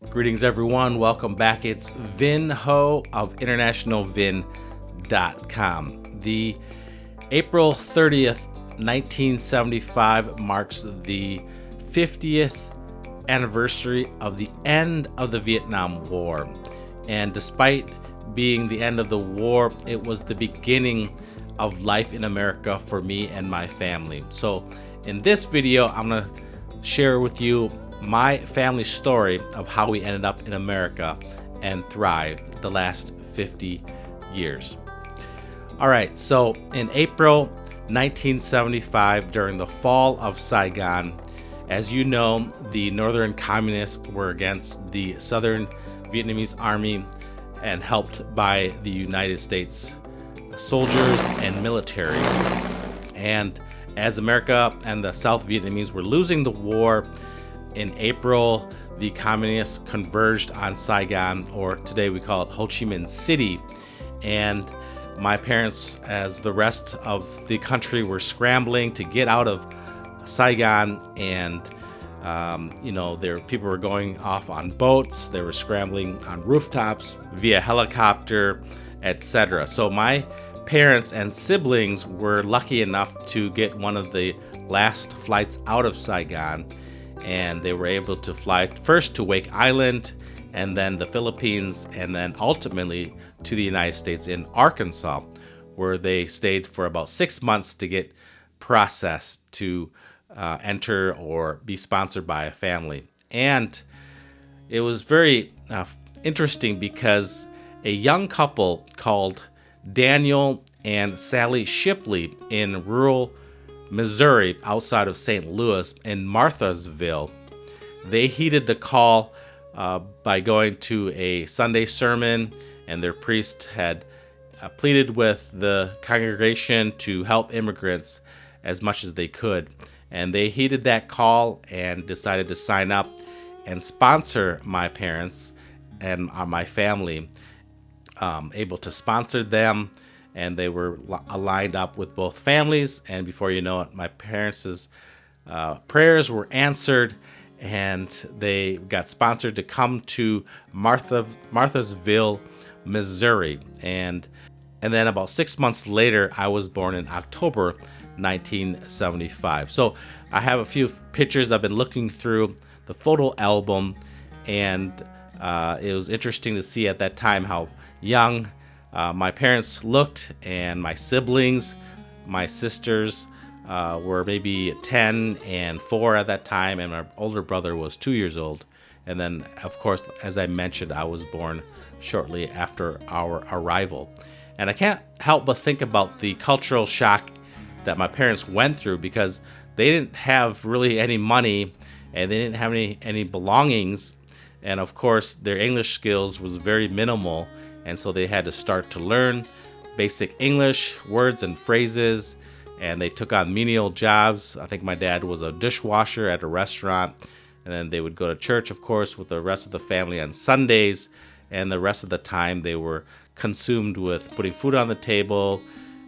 Greetings, everyone. Welcome back. It's Vin Ho of InternationalVin.com. The April 30th, 1975 marks the 50th anniversary of the end of the Vietnam War. And despite being the end of the war, it was the beginning of life in America for me and my family. So in this video, I'm going to share with you my family story of how we ended up in America and thrived the last 50 years. All right, so in April 1975, during the fall of Saigon, as you know, the Northern Communists were against the Southern Vietnamese Army and helped by the United States soldiers and military. And as America and the South Vietnamese were losing the war, in April, the communists converged on Saigon, or today we call it Ho Chi Minh City. And my parents, as the rest of the country, were scrambling to get out of Saigon. And, people were going off on boats. They were scrambling on rooftops via helicopter, etc. So my parents and siblings were lucky enough to get one of the last flights out of Saigon. And they were able to fly first to Wake Island, and then the Philippines, and then ultimately to the United States in Arkansas, where they stayed for about 6 months to get processed to enter or be sponsored by a family. And it was very interesting because a young couple called Daniel and Sally Shipley in rural Missouri, outside of St. Louis, in Marthasville, they heeded the call by going to a Sunday sermon, and their priest had pleaded with the congregation to help immigrants as much as they could. And they heeded that call and decided to sign up and sponsor my parents and my family, able to sponsor them. And they were aligned up with both families. And before you know it, my parents' prayers were answered, and they got sponsored to come to Marthasville, Missouri. And then about 6 months later, I was born in October 1975. So I have a few pictures. I've been looking through the photo album, and it was interesting to see at that time how young my parents looked, and my siblings, my sisters were maybe 10 and 4 at that time, and my older brother was 2 years old. And then, of course, as I mentioned, I was born shortly after our arrival. And I can't help but think about the cultural shock that my parents went through, because they didn't have really any money, and they didn't have any belongings. And of course, their English skills was very minimal. And so they had to start to learn basic English words and phrases, and they took on menial jobs. I think my dad was a dishwasher at a restaurant, and then they would go to church, of course, with the rest of the family on Sundays, and the rest of the time they were consumed with putting food on the table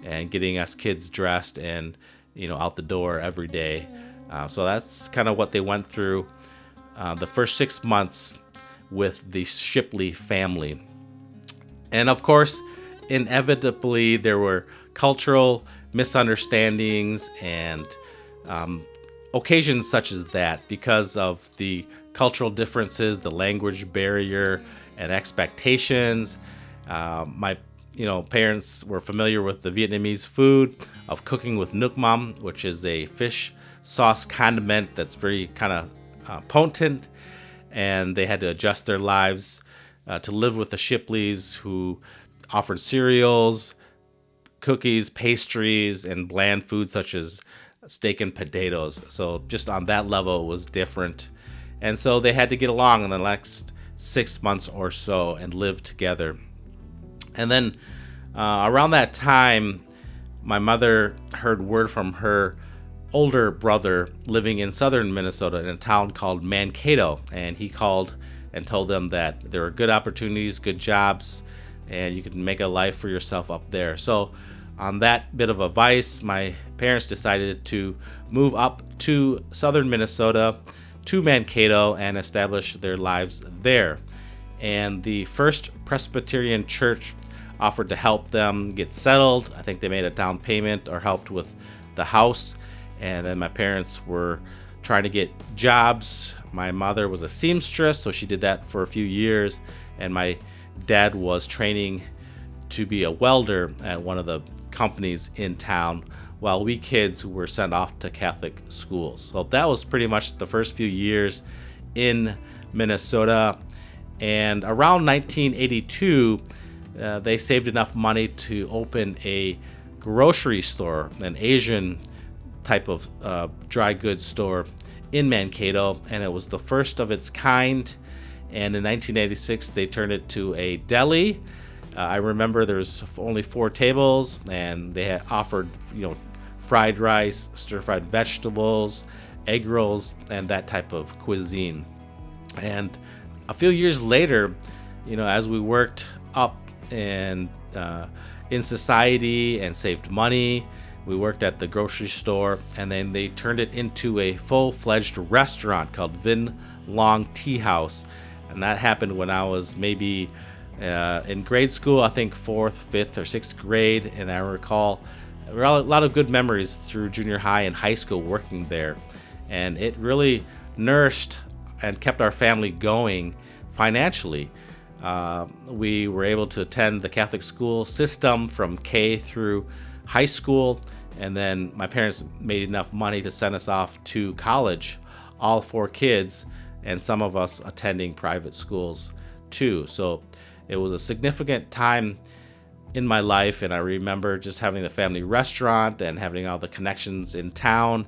and getting us kids dressed and, out the door every day. So that's kind of what they went through the first 6 months with the Shipley family. And of course, inevitably, there were cultural misunderstandings and occasions such as that because of the cultural differences, the language barrier, and expectations. My parents were familiar with the Vietnamese food of cooking with nuoc mam, which is a fish sauce condiment that's very kind of potent, and they had to adjust their lives to live with the Shipleys, who offered cereals, cookies, pastries, and bland food such as steak and potatoes. So just on that level, it was different. And so they had to get along in the next 6 months or so and live together. And then around that time, my mother heard word from her older brother living in southern Minnesota in a town called Mankato, and he called and told them that there were good opportunities, good jobs, and you could make a life for yourself up there. So on that bit of advice, my parents decided to move up to southern Minnesota to Mankato and establish their lives there. And the First Presbyterian Church offered to help them get settled. I think they made a down payment or helped with the house. And then my parents were trying to get jobs. My mother was a seamstress, so she did that for a few years. And my dad was training to be a welder at one of the companies in town, while we kids were sent off to Catholic schools. So that was pretty much the first few years in Minnesota. And around 1982, they saved enough money to open a grocery store, an Asian type of dry goods store in Mankato, and it was the first of its kind. And in 1986, they turned it to a deli. I remember there's only 4 tables, and they had offered, fried rice, stir-fried vegetables, egg rolls, and that type of cuisine. And a few years later, as we worked up and in society and saved money, we worked at the grocery store, and then they turned it into a full-fledged restaurant called Vin Long Tea House. And that happened when I was maybe in grade school, I think 4th, 5th, or 6th grade. And I recall a lot of good memories through junior high and high school working there. And it really nourished and kept our family going financially. We were able to attend the Catholic school system from K through high school, and then my parents made enough money to send us off to college, all 4 kids, and some of us attending private schools too. So it was a significant time in my life, and I remember just having the family restaurant and having all the connections in town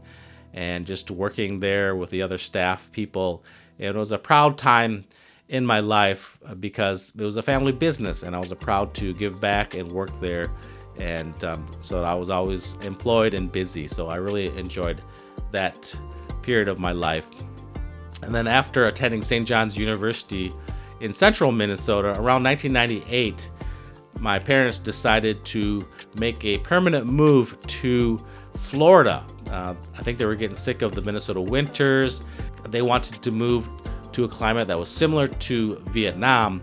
and just working there with the other staff people. It was a proud time in my life because it was a family business, and I was proud to give back and work there. And so I was always employed and busy. So I really enjoyed that period of my life. And then after attending St. John's University in central Minnesota, around 1998, my parents decided to make a permanent move to Florida. I think they were getting sick of the Minnesota winters. They wanted to move to a climate that was similar to Vietnam,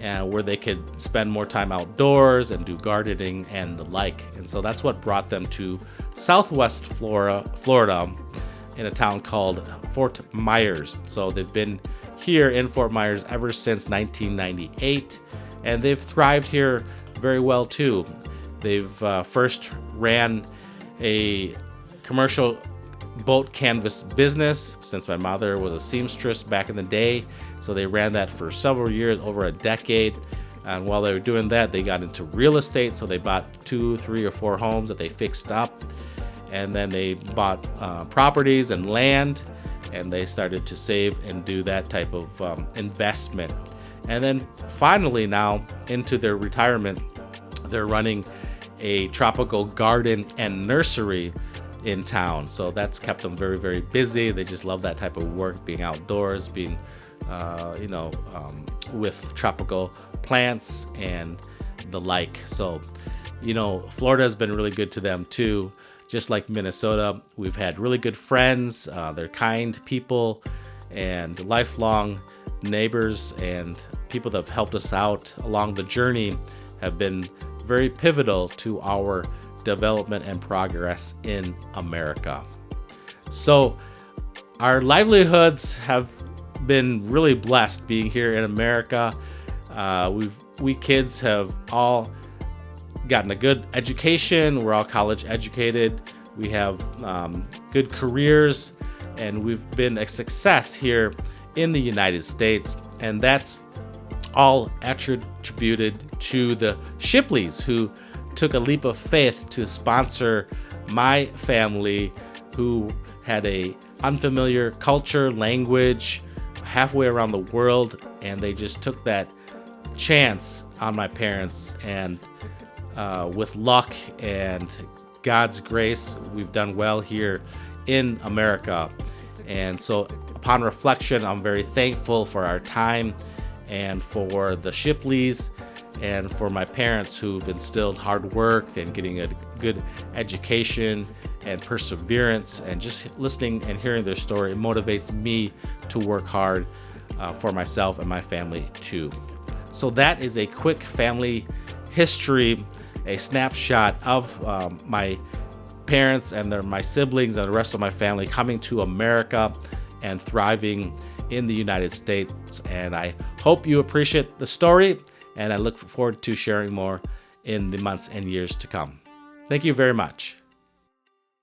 where they could spend more time outdoors and do gardening and the like. And so that's what brought them to Southwest Florida in a town called Fort Myers. So they've been here in Fort Myers ever since 1998, and they've thrived here very well too. They've first ran a commercial boat canvas business, since my mother was a seamstress back in the day. So they ran that for several years, over a decade. And while they were doing that, they got into real estate. So they bought 2, 3, or 4 homes that they fixed up. And then they bought properties and land, and they started to save and do that type of investment. And then finally now into their retirement, they're running a tropical garden and nursery in town. So that's kept them very, very busy. They just love that type of work, being outdoors, being, with tropical plants and the like. So, Florida has been really good to them too. Just like Minnesota, we've had really good friends. They're kind people and lifelong neighbors, and people that have helped us out along the journey have been very pivotal to our development and progress in America. So our livelihoods have been really blessed being here in America. We kids have all gotten a good education. We're all college educated. We have good careers, and we've been a success here in the United States. And that's all attributed to the Shipleys, who took a leap of faith to sponsor my family, who had a unfamiliar culture, language, halfway around the world, and they just took that chance on my parents. And with luck and God's grace, we've done well here in America. And so upon reflection, I'm very thankful for our time and for the Shipleys and for my parents who've instilled hard work and getting a good education and perseverance, and just listening and hearing their story, it motivates me to work hard for myself and my family too. So that is a quick family history, a snapshot of my parents and my siblings and the rest of my family coming to America and thriving in the United States. And I hope you appreciate the story, and I look forward to sharing more in the months and years to come. Thank you very much.